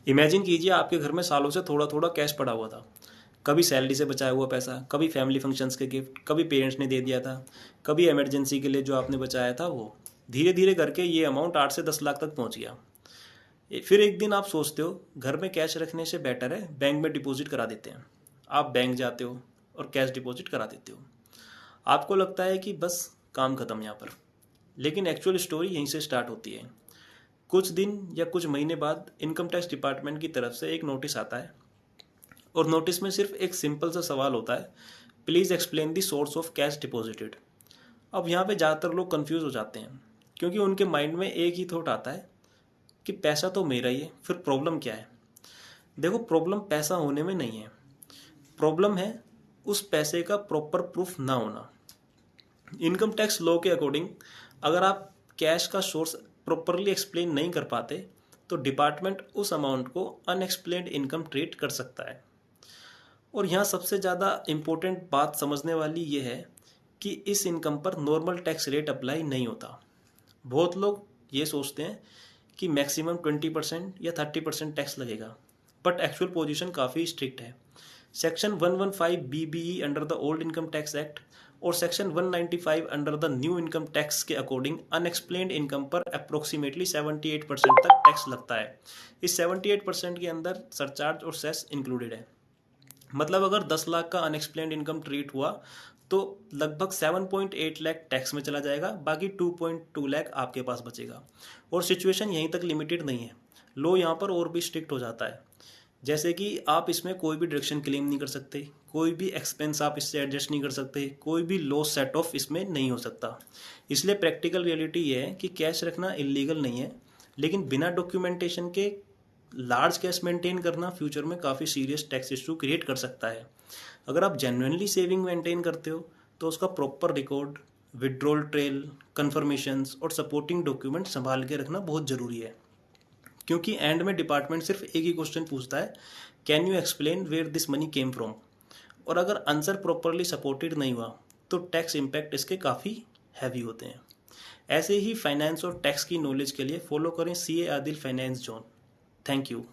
Imagine कीजिए आपके घर में सालों से थोड़ा थोड़ा कैश पड़ा हुआ था। कभी सैलरी से बचाया हुआ पैसा, कभी फैमिली फंक्शंस के गिफ्ट, कभी पेरेंट्स ने दे दिया था, कभी इमरजेंसी के लिए जो आपने बचाया था वो। धीरे धीरे करके ये अमाउंट 8 से 10 लाख तक पहुंच गया। फिर एक दिन आप सोचते हो घर में कैश रखने से बेटर है बैंक में डिपॉजिट करा देते हैं। आप बैंक जाते हो और कैश डिपॉजिट करा देते हो। आपको लगता है कि बस काम खत्म यहाँ पर, लेकिन एक्चुअल स्टोरी यहीं से स्टार्ट होती है। कुछ दिन या कुछ महीने बाद इनकम टैक्स डिपार्टमेंट की तरफ से एक नोटिस आता है, और नोटिस में सिर्फ एक सिंपल सा सवाल होता है, please explain the source of cash deposited. अब यहाँ पे ज़्यादातर लोग कंफ्यूज हो जाते हैं, क्योंकि उनके माइंड में एक ही थॉट आता है कि पैसा तो मेरा ही है, फिर प्रॉब्लम क्या है। देखो, प्रॉब्लम पैसा होने में नहीं है, प्रॉब्लम है उस पैसे का प्रॉपर प्रूफ ना होना। इनकम टैक्स लॉ के अकॉर्डिंग अगर आप कैश का सोर्स प्रॉपरली एक्सप्लेन नहीं कर पाते तो डिपार्टमेंट उस अमाउंट को अनएक्सप्लेन्ड इनकम ट्रीट कर सकता है। और यहाँ सबसे ज़्यादा इम्पोर्टेंट बात समझने वाली ये है कि इस इनकम पर नॉर्मल टैक्स रेट अप्लाई नहीं होता। बहुत लोग ये सोचते हैं कि मैक्सिमम 20% या 30% टैक्स लगेगा, बट एक्चुअल पोजीशन काफ़ी स्ट्रिक्ट है। Section 115 BBE under the old income tax act और section 195 under the new income tax के अकॉर्डिंग अनएक्सप्लेन्ड इनकम पर अप्रोक्सीमेटली 78% तक टैक्स लगता है। इस 78% के अंदर सरचार्ज और सेस इंक्लूडेड है। मतलब अगर 10 लाख का अनएक्सप्लेन्ड इनकम ट्रीट हुआ तो लगभग 7.8 लाख टैक्स में चला जाएगा, बाकी 2.2 लाख आपके पास बचेगा। और सिचुएशन यहीं तक लिमिटेड नहीं है, लो यहाँ पर और भी स्ट्रिक्ट हो जाता है। जैसे कि आप इसमें कोई भी डिडक्शन क्लेम नहीं कर सकते, कोई भी एक्सपेंस आप इससे एडजस्ट नहीं कर सकते, कोई भी लॉस सेट ऑफ इसमें नहीं हो सकता। इसलिए प्रैक्टिकल रियलिटी ये है कि कैश रखना इलीगल नहीं है, लेकिन बिना डॉक्यूमेंटेशन के लार्ज कैश मेंटेन करना फ्यूचर में काफ़ी सीरियस टैक्स इशू क्रिएट कर सकता है। अगर आप जेन्युइनली सेविंग मेंटेन करते हो तो उसका proper record, withdrawal trail, conformations और सपोर्टिंग डॉक्यूमेंट संभाल के रखना बहुत ज़रूरी है। क्योंकि एंड में डिपार्टमेंट सिर्फ एक ही क्वेश्चन पूछता है, can you explain where this money came from. और अगर आंसर प्रॉपरली सपोर्टेड नहीं हुआ तो टैक्स इम्पैक्ट इसके काफ़ी हैवी होते हैं। ऐसे ही फाइनेंस और टैक्स की नॉलेज के लिए फॉलो करें CA Adil finance zone. Thank you.